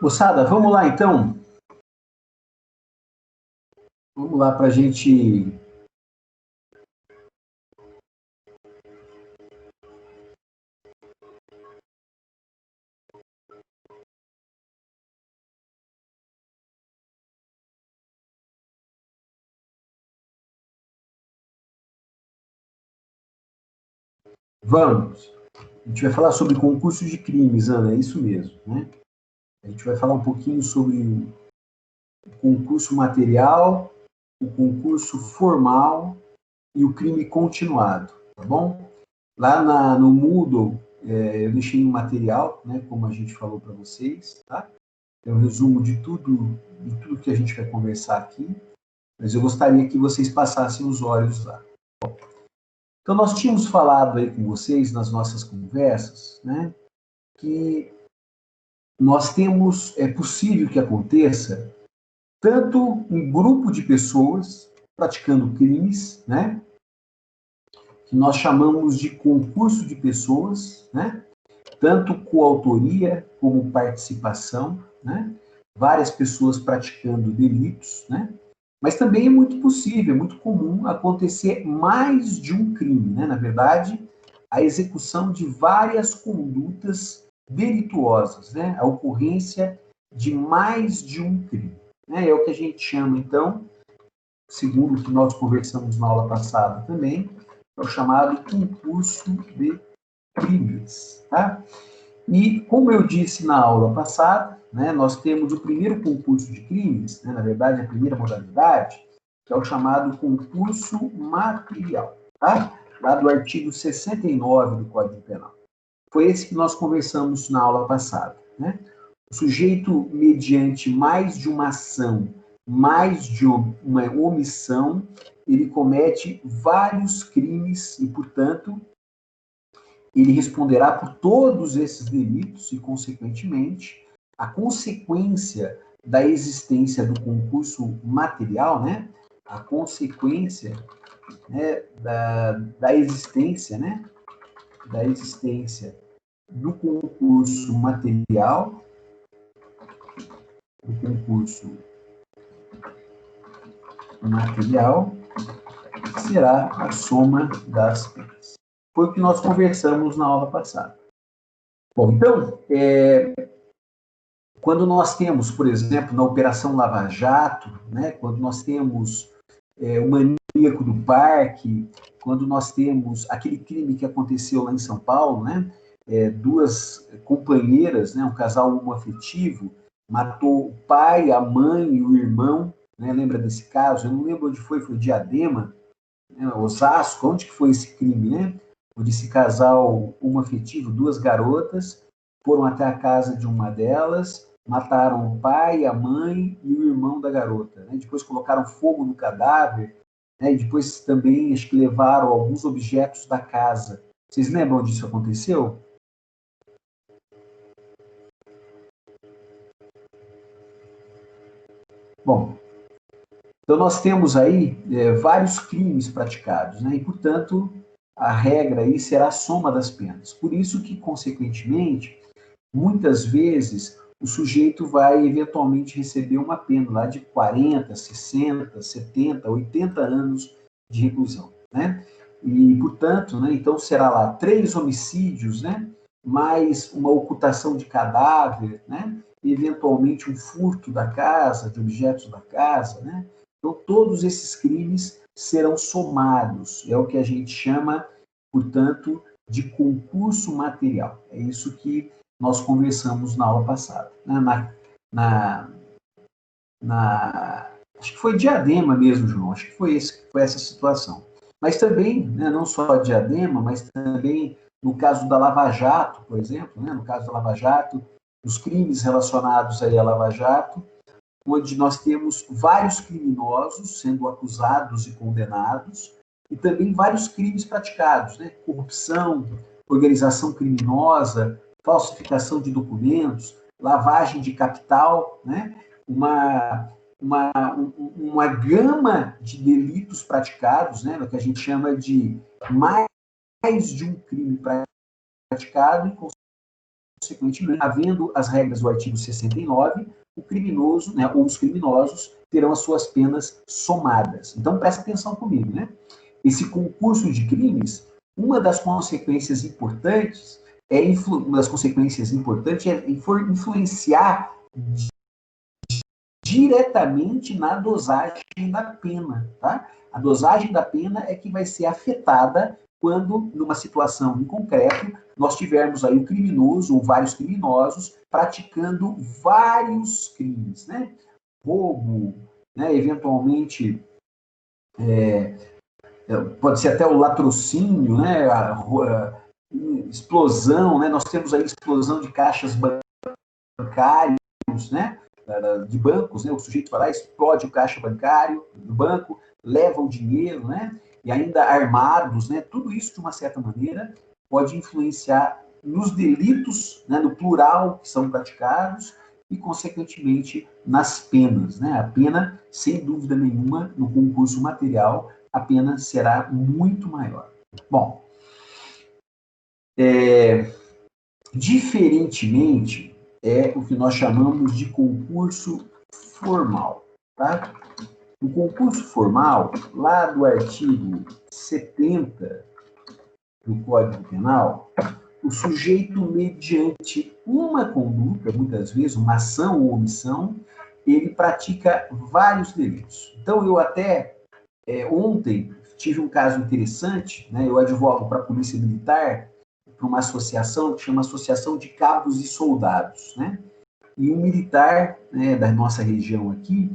Moçada, vamos lá então? Vamos lá para a gente... Vamos. A gente vai falar sobre concurso de crimes, Ana, é isso mesmo, né? A gente vai falar um pouquinho sobre o concurso material, o concurso formal e o crime continuado, tá bom? Lá no Moodle, eu deixei um material, né, como a gente falou para vocês, tá? É um resumo de tudo que a gente vai conversar aqui, mas eu gostaria que vocês passassem os olhos lá. Então, nós tínhamos falado aí com vocês, nas nossas conversas, né, que nós temos, é possível que aconteça, tanto um grupo de pessoas praticando crimes, né, que nós chamamos de concurso de pessoas, né, tanto coautoria como participação, né, várias pessoas praticando delitos, né, mas também é muito possível, é muito comum acontecer mais de um crime, né, na verdade, a execução de várias condutas delituosas, né, a ocorrência de mais de um crime, né, é o que a gente chama, então, segundo o que nós conversamos na aula passada também, é o chamado concurso de crimes, tá? E, como eu disse na aula passada, né, nós temos o primeiro concurso de crimes, né, na verdade, a primeira modalidade, que é o chamado concurso material, tá? Lá do artigo 69 do Código Penal. Foi esse que nós conversamos na aula passada, né? O sujeito, mediante mais de uma ação, mais de uma omissão, ele comete vários crimes e, portanto, ele responderá por todos esses delitos e, consequentemente, a consequência da existência do concurso material, né? A consequência, né, da existência, né? Da existência do concurso material, será a soma das penas. Foi o que nós conversamos na aula passada. Bom, então, quando nós temos, por exemplo, na Operação Lava Jato, né, quando nós temos o maníaco do parque, quando nós temos aquele crime que aconteceu lá em São Paulo, né, duas companheiras, né, um casal homoafetivo, matou o pai, a mãe e o irmão, né, lembra desse caso? Eu não lembro onde foi Diadema, né, Osasco, onde que foi esse crime, né? Onde esse casal homoafetivo, duas garotas, foram até a casa de uma delas, mataram o pai, a mãe e o irmão da garota, né? Depois colocaram fogo no cadáver, né? E depois também acho que levaram alguns objetos da casa. Vocês lembram onde isso aconteceu? Bom, então nós temos aí vários crimes praticados, né? E, portanto, a regra aí será a soma das penas. Por isso que, consequentemente, muitas vezes o sujeito vai eventualmente receber uma pena lá de 40, 60, 70, 80 anos de reclusão, né? E, portanto, né, então será lá 3 homicídios, né? Mais uma ocultação de cadáver, né? E, eventualmente, um furto da casa, de objetos da casa, né? Então, todos esses crimes serão somados. É o que a gente chama, portanto, de concurso material. É isso que nós conversamos na aula passada. Acho que foi Diadema mesmo, João. Acho que foi essa situação. Mas também, né, não só Diadema, mas também no caso da Lava Jato, por exemplo, né, no caso da Lava Jato, os crimes relacionados aí à Lava Jato, onde nós temos vários criminosos sendo acusados e condenados, e também vários crimes praticados, né? Corrupção, organização criminosa, falsificação de documentos, lavagem de capital, né? Uma gama de delitos praticados, né? Que a gente chama de mais de um crime praticado, e, consequentemente, havendo as regras do artigo 69, o criminoso, né, ou os criminosos, terão as suas penas somadas. Então, presta atenção comigo, né? Esse concurso de crimes, uma das consequências importantes é influenciar diretamente na dosagem da pena, tá? A dosagem da pena é que vai ser afetada quando, numa situação em concreto, nós tivermos aí um criminoso ou vários criminosos praticando vários crimes, né? Roubo, né? Eventualmente, pode ser até o latrocínio, né? Explosão, né? Nós temos aí explosão de caixas bancários, né? De bancos, né? O sujeito vai lá, explode o caixa bancário do banco, leva o dinheiro, né? E ainda armados, né? Tudo isso, de uma certa maneira, pode influenciar nos delitos, né? No plural que são praticados e, consequentemente, nas penas, né? A pena, sem dúvida nenhuma, no concurso material, a pena será muito maior. Bom, diferentemente, é o que nós chamamos de concurso formal, tá? O concurso formal, lá do artigo 70 do Código Penal, o sujeito, mediante uma conduta, muitas vezes uma ação ou omissão, ele pratica vários delitos. Então, eu até ontem tive um caso interessante, né? Eu advogo para a Polícia Militar, para uma associação que chama Associação de Cabos e Soldados, né? E um militar, né, da nossa região aqui,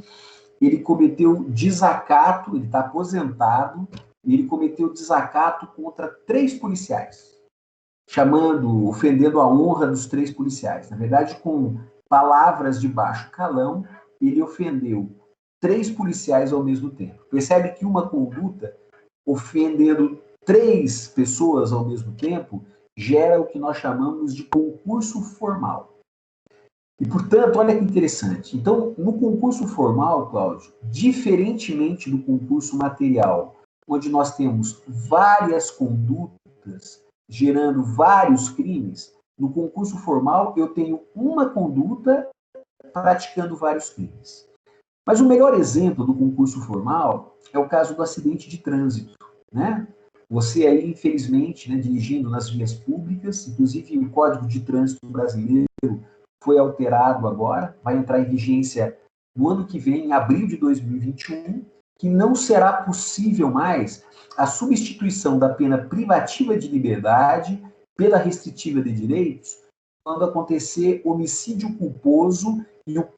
ele cometeu desacato, ele está aposentado, e ele cometeu desacato contra 3 policiais, ofendendo a honra dos 3 policiais. Na verdade, com palavras de baixo calão, ele ofendeu 3 policiais ao mesmo tempo. Percebe que uma conduta ofendendo 3 pessoas ao mesmo tempo gera o que nós chamamos de concurso formal. E, portanto, olha que interessante. Então, no concurso formal, Cláudio, diferentemente do concurso material, onde nós temos várias condutas gerando vários crimes, no concurso formal eu tenho uma conduta praticando vários crimes. Mas o melhor exemplo do concurso formal é o caso do acidente de trânsito, né? Você aí, infelizmente, né, dirigindo nas vias públicas, inclusive o Código de Trânsito brasileiro foi alterado agora, vai entrar em vigência no ano que vem, em abril de 2021, que não será possível mais a substituição da pena privativa de liberdade pela restritiva de direitos quando acontecer homicídio culposo e o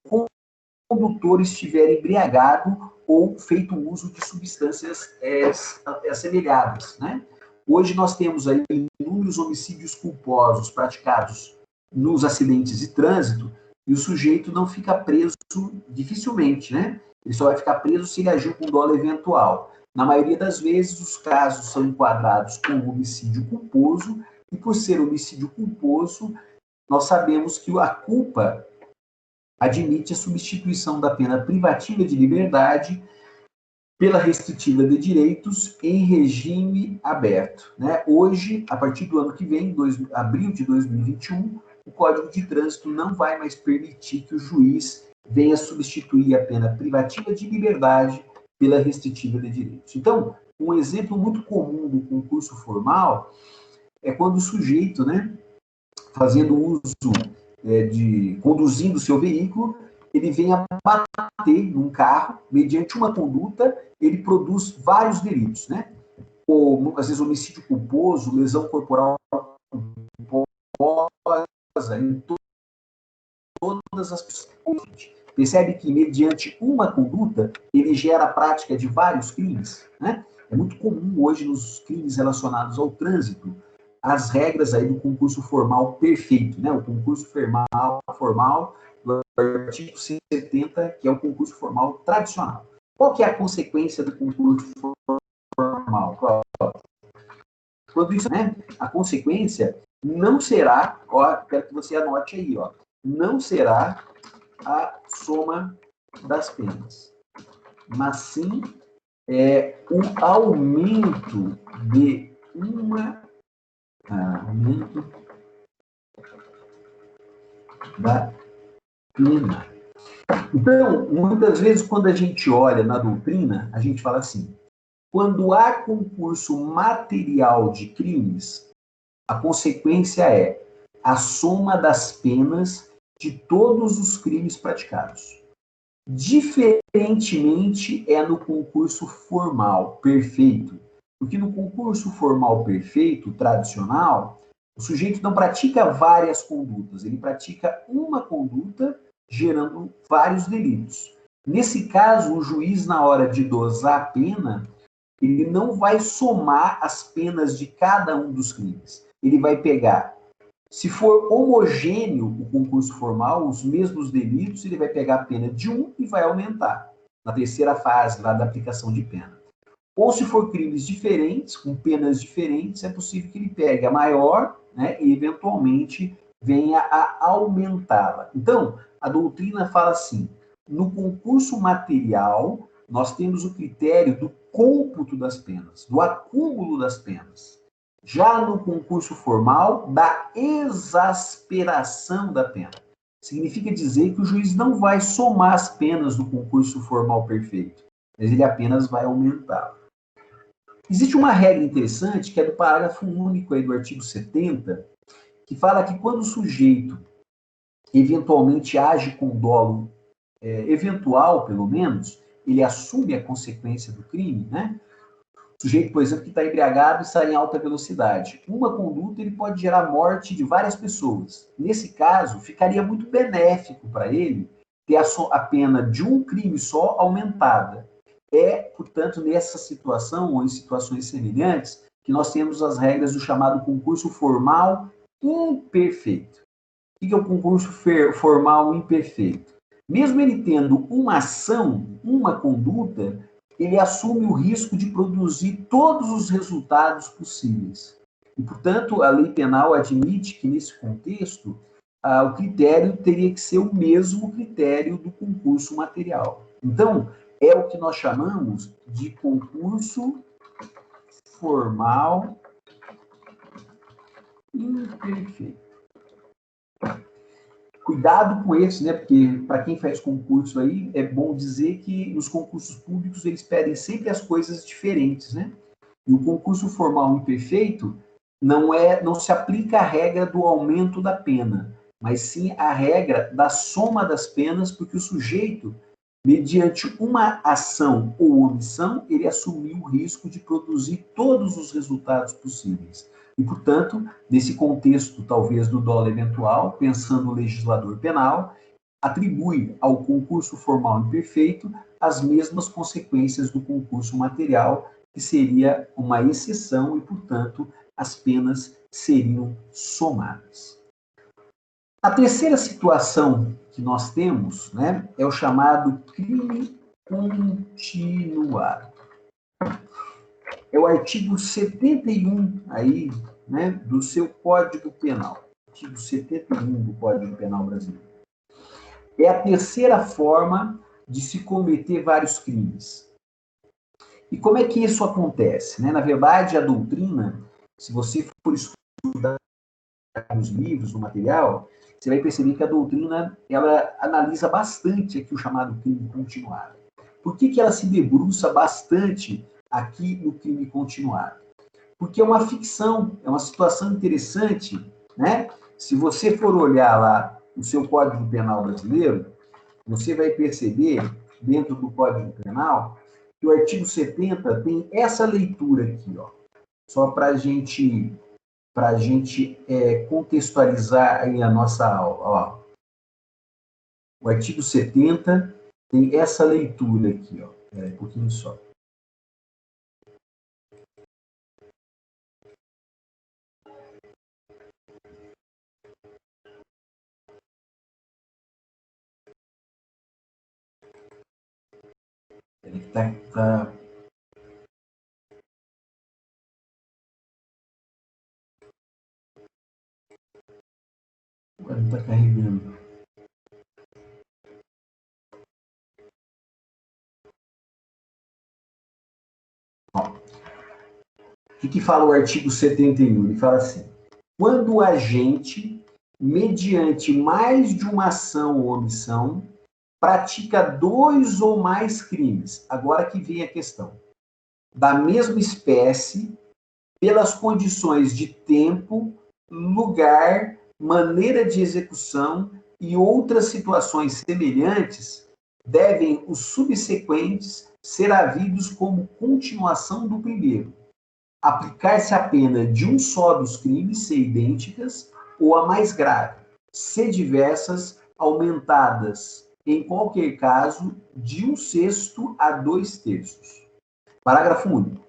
condutor estiver embriagado ou feito uso de substâncias assemelhadas, né? Hoje nós temos aí inúmeros homicídios culposos praticados nos acidentes de trânsito e o sujeito não fica preso dificilmente, né? Ele só vai ficar preso se ele agiu com dolo eventual. Na maioria das vezes, os casos são enquadrados como homicídio culposo e, por ser homicídio culposo, nós sabemos que a culpa admite a substituição da pena privativa de liberdade pela restritiva de direitos em regime aberto, né? Hoje, a partir do ano que vem, abril de 2021, o Código de Trânsito não vai mais permitir que o juiz venha substituir a pena privativa de liberdade pela restritiva de direitos. Então, um exemplo muito comum do concurso formal é quando o sujeito, né, fazendo uso conduzindo o seu veículo, ele vem a bater num carro, mediante uma conduta, ele produz vários delitos, né? Ou, às vezes, homicídio culposo, lesão corporal culposa, em todas as pessoas. Percebe que, mediante uma conduta, ele gera a prática de vários crimes, né? É muito comum hoje nos crimes relacionados ao trânsito as regras aí do concurso formal perfeito, né? O concurso formal do artigo 70, que é o concurso formal tradicional. Qual que é a consequência do concurso formal? Quando isso, né? A consequência não será, ó, quero que você anote aí, ó, não será a soma das penas, mas sim o aumento de uma da pena. Então, muitas vezes, quando a gente olha na doutrina, a gente fala assim: quando há concurso material de crimes, a consequência é a soma das penas de todos os crimes praticados. Diferentemente é no concurso formal perfeito, porque no concurso formal perfeito, tradicional, o sujeito não pratica várias condutas, ele pratica uma conduta gerando vários delitos. Nesse caso, o juiz, na hora de dosar a pena, ele não vai somar as penas de cada um dos crimes. Ele vai pegar, se for homogêneo o concurso formal, os mesmos delitos, ele vai pegar a pena de um e vai aumentar na terceira fase lá da aplicação de pena. Ou se for crimes diferentes, com penas diferentes, é possível que ele pegue a maior, né, e eventualmente venha a aumentá-la. Então, a doutrina fala assim: no concurso material, nós temos o critério do cômputo das penas, do acúmulo das penas. Já no concurso formal, da exasperação da pena. Significa dizer que o juiz não vai somar as penas do concurso formal perfeito, mas ele apenas vai aumentá-la. Existe uma regra interessante, que é do parágrafo único aí do artigo 70, que fala que quando o sujeito eventualmente age com dolo eventual, pelo menos, ele assume a consequência do crime, né? O sujeito, por exemplo, que está embriagado e sai em alta velocidade. Uma conduta ele pode gerar a morte de várias pessoas. Nesse caso, ficaria muito benéfico para ele ter a pena de um crime só aumentada. É, portanto, nessa situação ou em situações semelhantes que nós temos as regras do chamado concurso formal imperfeito. O que é o concurso formal imperfeito? Mesmo ele tendo uma ação, uma conduta, ele assume o risco de produzir todos os resultados possíveis. E, portanto, a lei penal admite que, nesse contexto, o critério teria que ser o mesmo critério do concurso material. Então, é o que nós chamamos de concurso formal imperfeito. Cuidado com esse, né? Porque para quem faz concurso aí, é bom dizer que nos concursos públicos eles pedem sempre as coisas diferentes, né? E o concurso formal imperfeito não se aplica a regra do aumento da pena, mas sim a regra da soma das penas, porque o sujeito, mediante uma ação ou omissão, ele assumiu o risco de produzir todos os resultados possíveis. E, portanto, nesse contexto, talvez, do dolo eventual, pensando o legislador penal, atribui ao concurso formal imperfeito as mesmas consequências do concurso material, que seria uma exceção e, portanto, as penas seriam somadas. A terceira situação que nós temos, né, é o chamado crime continuado. É o artigo 71 aí, né, do seu Código Penal. Artigo 71 do Código Penal brasileiro. É a terceira forma de se cometer vários crimes. E como é que isso acontece? Né? Na verdade, a doutrina, se você for estudar nos livros, no material, você vai perceber que a doutrina ela analisa bastante aqui o chamado crime continuado. Por que ela se debruça bastante aqui no crime continuado? Porque é uma ficção, é uma situação interessante, né? Se você for olhar lá o seu Código Penal brasileiro, você vai perceber, dentro do Código Penal, que o artigo 70 tem essa leitura aqui, ó, só para a gente contextualizar aí a nossa aula. Ó. O artigo 70 tem essa leitura aqui, ó. Um pouquinho só. Ele tá... Agora não está carregando. Ó. O que fala o artigo 71? Ele fala assim: quando o agente mediante mais de uma ação ou omissão, pratica 2 ou mais crimes. Agora que vem a questão. Da mesma espécie, pelas condições de tempo, lugar, maneira de execução e outras situações semelhantes, devem os subsequentes ser havidos como continuação do primeiro. Aplicar-se a pena de um só dos crimes ser idênticas ou a mais grave, ser diversas, aumentadas, em qualquer caso, de 1/6 a 2/3. Parágrafo único.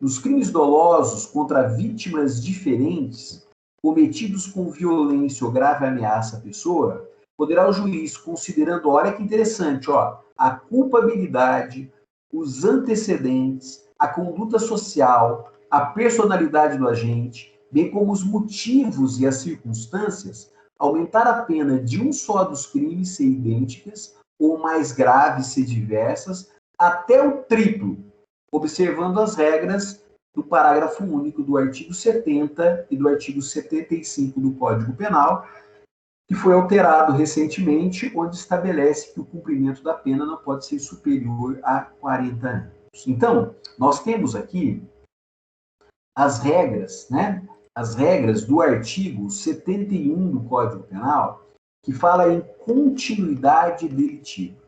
Nos crimes dolosos contra vítimas diferentes, cometidos com violência ou grave ameaça à pessoa, poderá o juiz, considerando, olha que interessante, a culpabilidade, os antecedentes, a conduta social, a personalidade do agente, bem como os motivos e as circunstâncias, aumentar a pena de um só dos crimes ser idênticas ou mais graves ser diversas, até o triplo, observando as regras do parágrafo único do artigo 70 e do artigo 75 do Código Penal, que foi alterado recentemente, onde estabelece que o cumprimento da pena não pode ser superior a 40 anos. Então, nós temos aqui as regras, né? As regras do artigo 71 do Código Penal, que fala em continuidade delitiva.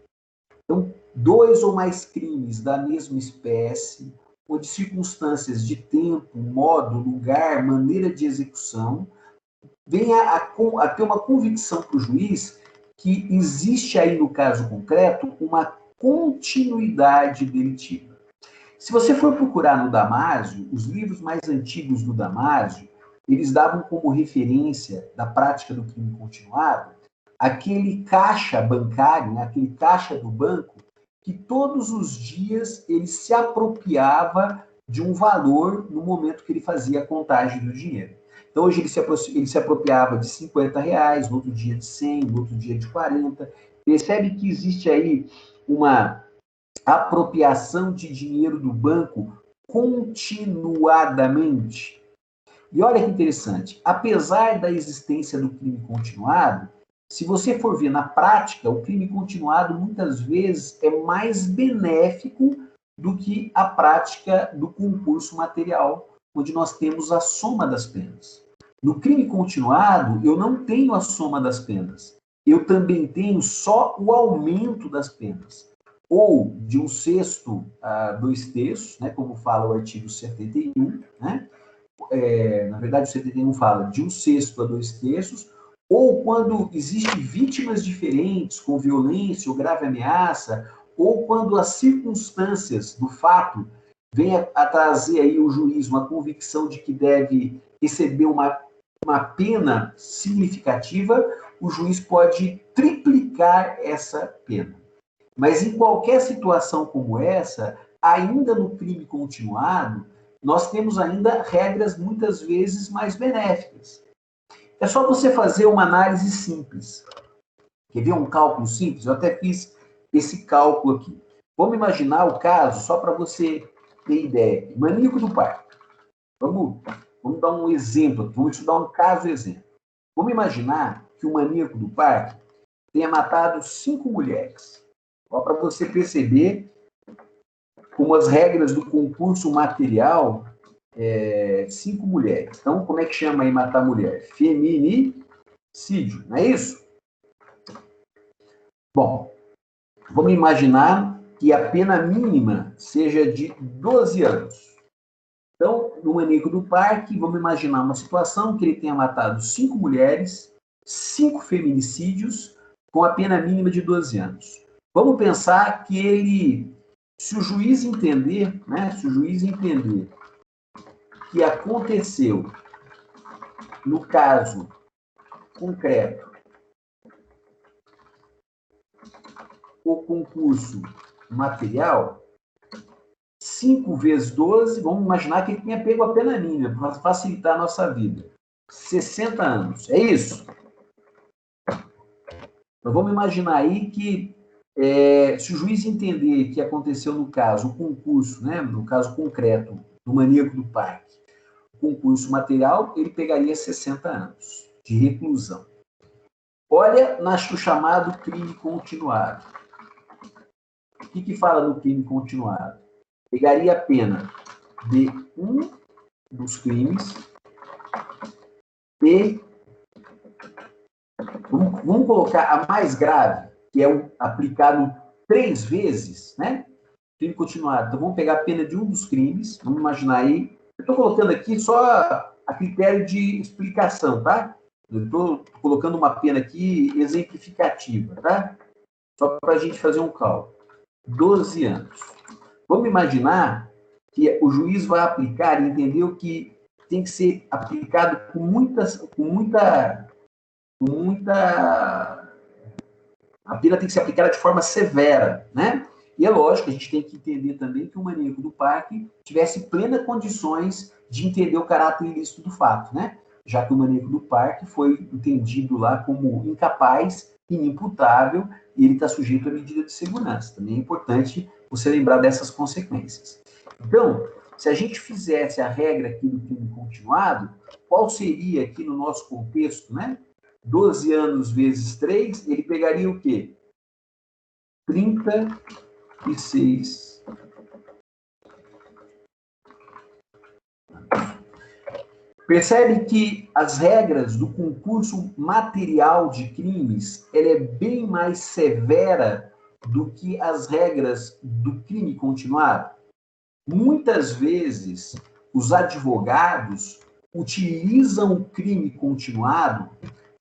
Então, 2 ou mais crimes da mesma espécie, ou de circunstâncias de tempo, modo, lugar, maneira de execução, venha a ter uma convicção para o juiz que existe aí, no caso concreto, uma continuidade delitiva. Se você for procurar no Damásio, os livros mais antigos do Damásio, eles davam como referência da prática do crime continuado aquele caixa bancário, né, aquele caixa do banco, que todos os dias ele se apropriava de um valor no momento que ele fazia a contagem do dinheiro. Então, hoje ele se apropriava de R$50, no outro dia de 100, no outro dia de 40. Percebe que existe aí uma apropriação de dinheiro do banco continuadamente. E olha que interessante, apesar da existência do crime continuado, se você for ver na prática, o crime continuado muitas vezes é mais benéfico do que a prática do concurso material, onde nós temos a soma das penas. No crime continuado, eu não tenho a soma das penas. Eu também tenho só o aumento das penas. Ou de 1/6 a 2/3, né, como fala o artigo 71, né? Na verdade, o 71 fala de 1/6 a 2/3, ou quando existem vítimas diferentes, com violência ou grave ameaça, ou quando as circunstâncias do fato vêm a trazer aí o juiz uma convicção de que deve receber uma pena significativa, o juiz pode triplicar essa pena. Mas em qualquer situação como essa, ainda no crime continuado, nós temos ainda regras muitas vezes mais benéficas. É só você fazer uma análise simples. Quer ver um cálculo simples? Eu até fiz esse cálculo aqui. Vamos imaginar o caso, só para você ter ideia. Maníaco do parque. Vamos dar um exemplo, vamos estudar um caso exemplo. Vamos imaginar que o maníaco do parque tenha matado 5 mulheres. Só para você perceber como as regras do concurso material, 5 mulheres. Então, como é que chama aí matar mulher? Feminicídio, não é isso? Bom, vamos imaginar que a pena mínima seja de 12 anos. Então, no maníaco do parque, vamos imaginar uma situação que ele tenha matado 5 mulheres, 5 feminicídios, com a pena mínima de 12 anos. Vamos pensar que ele, se o juiz entender, né, que aconteceu, no caso concreto, o concurso material, 5 vezes 12, vamos imaginar que ele tenha pego a pena mínima, para facilitar a nossa vida. 60 anos, é isso? Então, vamos imaginar aí que, se o juiz entender que aconteceu no caso, o concurso, né, no caso concreto, do maníaco do parque, o concurso material, ele pegaria 60 anos. de reclusão. Olha no chamado crime continuado. O que fala no crime continuado? Pegaria a pena de um dos crimes e vamos colocar a mais grave, que é o aplicado 3 vezes, né? Crime continuado. Então, vamos pegar a pena de um dos crimes, vamos imaginar aí. Eu estou colocando aqui só a critério de explicação, tá? Eu estou colocando uma pena aqui exemplificativa, tá? Só para a gente fazer um cálculo. 12 anos. Vamos imaginar que o juiz vai aplicar e entendeu que tem que ser aplicado com muita... A pena tem que ser aplicada de forma severa, né? E é lógico, a gente tem que entender também que o maníaco do parque tivesse plenas condições de entender o caráter ilícito do fato, né? Já que o maníaco do parque foi entendido lá como incapaz, inimputável, e ele está sujeito à medida de segurança. Também é importante você lembrar dessas consequências. Então, se a gente fizesse a regra aqui do crime continuado, qual seria aqui no nosso contexto, né? 12 anos vezes 3, ele pegaria o quê? 36 anos. Percebe que as regras do concurso material de crimes, ela é bem mais severa do que as regras do crime continuado? Muitas vezes, os advogados utilizam o crime continuado,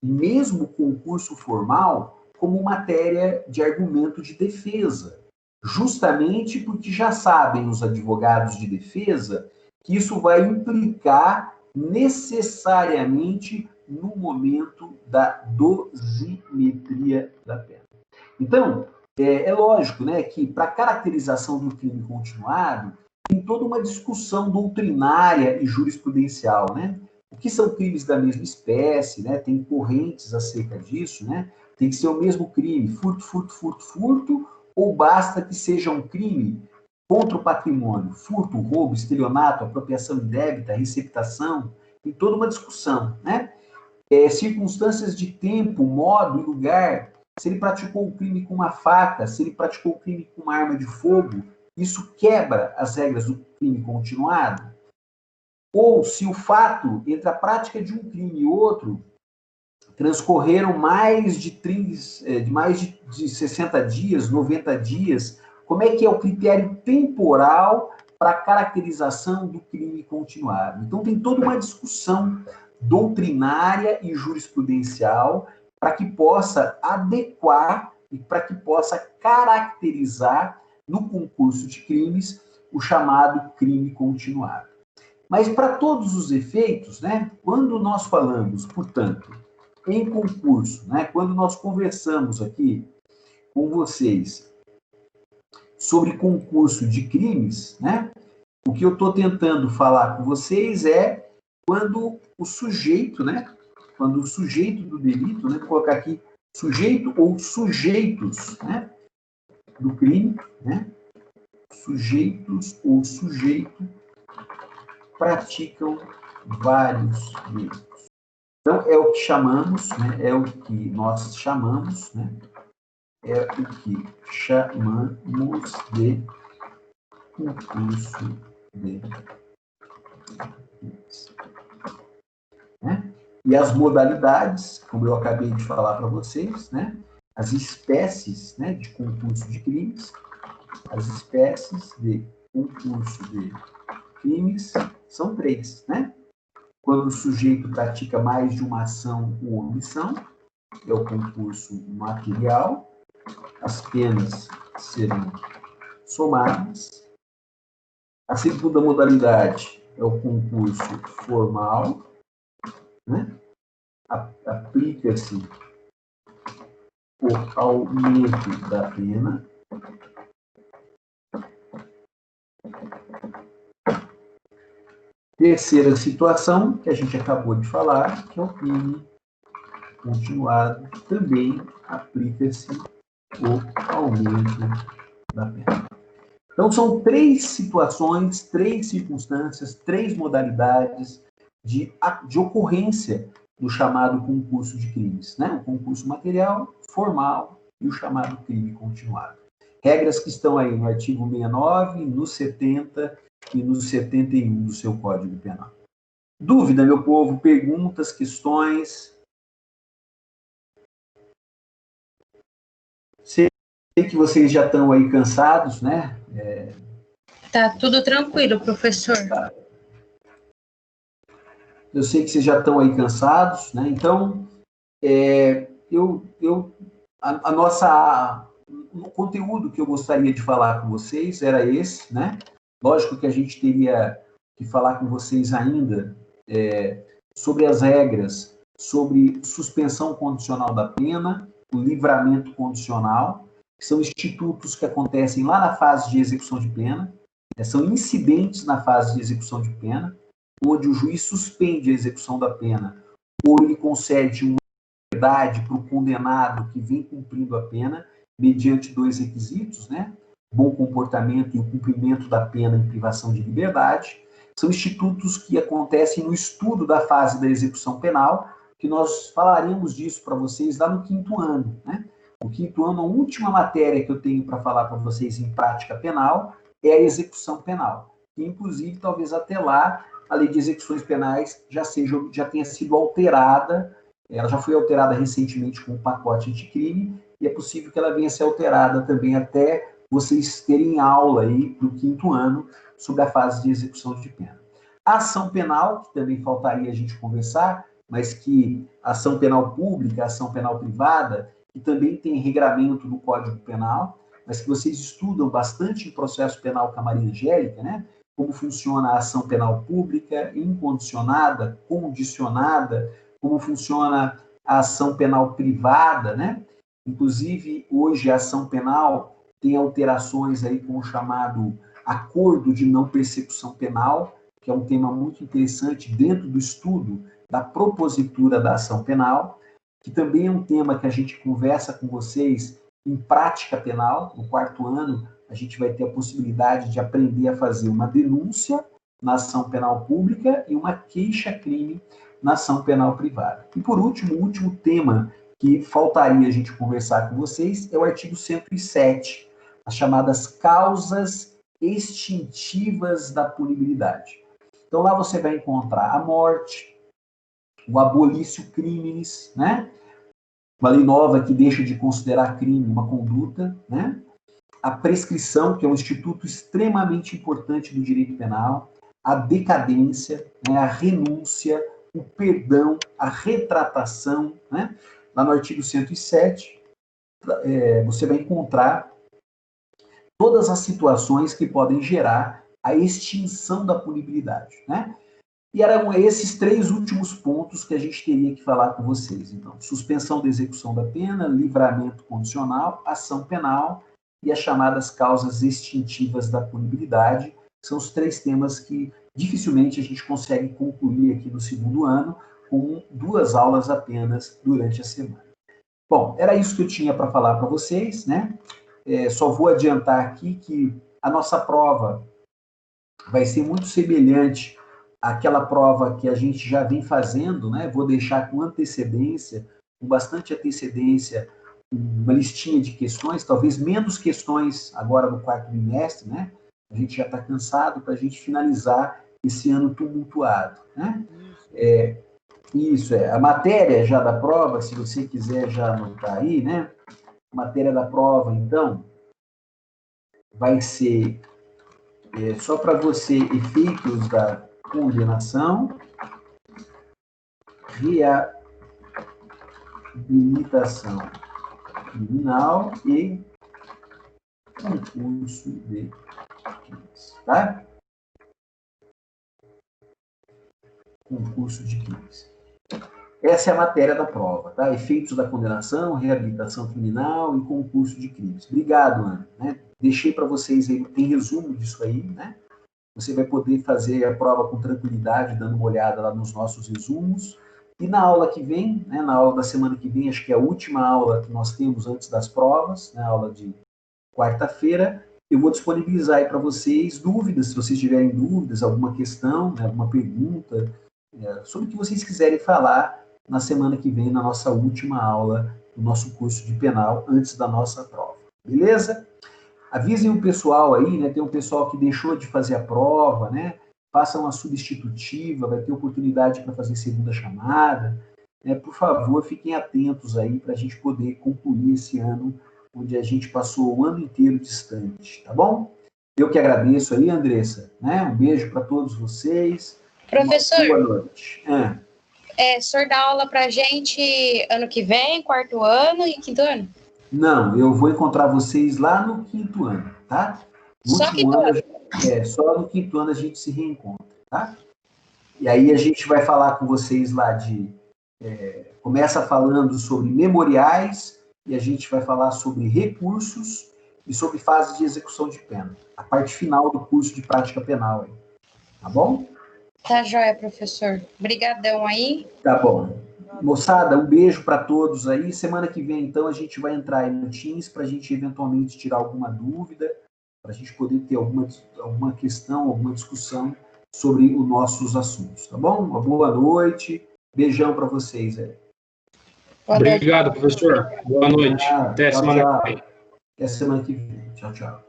mesmo o concurso formal, como matéria de argumento de defesa, justamente porque já sabem os advogados de defesa que isso vai implicar necessariamente no momento da dosimetria da pena. Então, é lógico, né, que para a caracterização do crime continuado, tem toda uma discussão doutrinária e jurisprudencial, né? O que são crimes da mesma espécie, né? Tem correntes acerca disso, né? Tem que ser o mesmo crime, furto, ou basta que seja um crime contra o patrimônio, furto, roubo, estelionato, apropriação indébita, receptação, tem toda uma discussão, né? Circunstâncias de tempo, modo e lugar, se ele praticou o crime com uma faca, se ele praticou o crime com uma arma de fogo, isso quebra as regras do crime continuado? Ou se o fato entre a prática de um crime e outro transcorreram mais de 60 dias, 90 dias, como é que é o critério temporal para a caracterização do crime continuado? Então, tem toda uma discussão doutrinária e jurisprudencial para que possa adequar e para que possa caracterizar no concurso de crimes o chamado crime continuado. Mas para todos os efeitos, né, quando nós falamos, portanto, em concurso, né, quando nós conversamos aqui com vocês sobre concurso de crimes, né, o que eu estou tentando falar com vocês é quando o sujeito, né, quando o sujeito do delito, né, vou colocar aqui sujeito ou sujeitos, né, do crime, né, sujeitos ou sujeito praticam vários delitos. Então, é o que chamamos, né, é o que nós chamamos, né, é o que chamamos de concurso de crimes. Né? E as modalidades, como eu acabei de falar para vocês, né, as espécies, né, de concurso de crimes, as espécies de concurso de crimes são 3, né? Quando o sujeito pratica mais de uma ação ou omissão, é o concurso material, as penas serão somadas. A segunda modalidade é o concurso formal, né? Aplica-se o aumento da pena. Terceira situação, que a gente acabou de falar, que é o crime continuado, também aplica-se o aumento da pena. Então, são 3 situações, 3 circunstâncias, 3 modalidades de ocorrência do chamado concurso de crimes, né? O concurso material, formal e o chamado crime continuado. Regras que estão aí no artigo 69, no 70 e no 71 do seu Código Penal. Dúvida, meu povo? Perguntas, questões? Sei que vocês já estão aí cansados, né? Tá tudo tranquilo, professor. Tá. Eu sei que vocês já estão aí cansados, né? Então, o conteúdo que eu gostaria de falar com vocês era esse, né? Lógico que a gente teria que falar com vocês ainda sobre as regras, sobre suspensão condicional da pena, o livramento condicional, que são institutos que acontecem lá na fase de execução de pena, são incidentes na fase de execução de pena, onde o juiz suspende a execução da pena ou ele concede uma liberdade para o condenado que vem cumprindo a pena, mediante dois requisitos, né? Bom comportamento e o cumprimento da pena em privação de liberdade. São institutos que acontecem no estudo da fase da execução penal, que nós falaremos disso para vocês lá no 5º ano, né? O 5º ano, a última matéria que eu tenho para falar para vocês em prática penal é a execução penal. E, inclusive, talvez até lá, a lei de execuções penais já tenha sido alterada. Ela já foi alterada recentemente com o pacote anticrime, e é possível que ela venha a ser alterada também até vocês terem aula aí no 5º ano sobre a fase de execução de pena. A ação penal, que também faltaria a gente conversar, mas que a ação penal pública, a ação penal privada, que também tem regramento no Código Penal, mas que vocês estudam bastante em processo penal com a Maria Angélica, né? Como funciona a ação penal pública, incondicionada, condicionada, como funciona a ação penal privada, né? Inclusive, hoje a ação penal tem alterações aí com o chamado acordo de não persecução penal, que é um tema muito interessante dentro do estudo da propositura da ação penal, que também é um tema que a gente conversa com vocês em prática penal. No 4º ano, a gente vai ter a possibilidade de aprender a fazer uma denúncia na ação penal pública e uma queixa-crime na ação penal privada. E, por último, o último tema que faltaria a gente conversar com vocês é o artigo 107, as chamadas causas extintivas da punibilidade. Então, lá você vai encontrar a morte, o abolício criminis, né? Uma lei nova que deixa de considerar crime uma conduta, né? A prescrição, que é um instituto extremamente importante do direito penal, a decadência, né? A renúncia, o perdão, a retratação, né? Lá no artigo 107, você vai encontrar todas as situações que podem gerar a extinção da punibilidade, né? E eram esses 3 últimos pontos que a gente teria que falar com vocês. Então, suspensão da execução da pena, livramento condicional, ação penal e as chamadas causas extintivas da punibilidade. São os 3 temas que dificilmente a gente consegue concluir aqui no 2º ano com 2 aulas apenas durante a semana. Bom, era isso que eu tinha para falar para vocês, né? Só vou adiantar aqui que a nossa prova vai ser muito semelhante àquela prova que a gente já vem fazendo, né? Vou deixar com antecedência, com bastante antecedência, uma listinha de questões, talvez menos questões agora no 4º bimestre, né? A gente já está cansado para a gente finalizar esse ano tumultuado, né? A matéria já da prova, se você quiser já anotar aí, né? A matéria da prova, então, vai ser só para você, efeitos da condenação, reabilitação criminal e concurso de crimes, tá? Concurso de crimes. Essa é a matéria da prova, tá? Efeitos da condenação, reabilitação criminal e concurso de crimes. Obrigado, Ana, né? Deixei para vocês aí, tem resumo disso aí, né? Você vai poder fazer a prova com tranquilidade, dando uma olhada lá nos nossos resumos. E na aula que vem, né, na aula da semana que vem, acho que é a última aula que nós temos antes das provas, né, a aula de quarta-feira, eu vou disponibilizar aí para vocês dúvidas, se vocês tiverem dúvidas, alguma questão, né, alguma pergunta, sobre o que vocês quiserem falar, na semana que vem, na nossa última aula do nosso curso de penal, antes da nossa prova. Beleza? Avisem o pessoal aí, né? Tem um pessoal que deixou de fazer a prova, né? Façam uma substitutiva, vai ter oportunidade para fazer segunda chamada. Né? Por favor, fiquem atentos aí para a gente poder concluir esse ano, onde a gente passou o ano inteiro distante, tá bom? Eu que agradeço aí, Andressa, né? Um beijo para todos vocês. Professor, boa noite. o senhor dá aula pra gente ano que vem, quarto ano e quinto ano? Não, eu vou encontrar vocês lá no quinto ano, tá? No Só último quinto ano? só no quinto ano a gente se reencontra, tá? E aí a gente vai falar com vocês lá começa falando sobre memoriais e a gente vai falar sobre recursos e sobre fase de execução de pena. A parte final do curso de prática penal aí. Tá bom? Tá joia, professor. Obrigadão aí. Tá bom. Moçada, um beijo para todos aí. Semana que vem, então, a gente vai entrar aí no Teams para a gente eventualmente tirar alguma dúvida, para a gente poder ter alguma questão, alguma discussão sobre os nossos assuntos, tá bom? Uma boa noite. Beijão para vocês aí. Obrigado, professor. Boa noite. Até semana que vem. Até semana que vem. Tchau, tchau.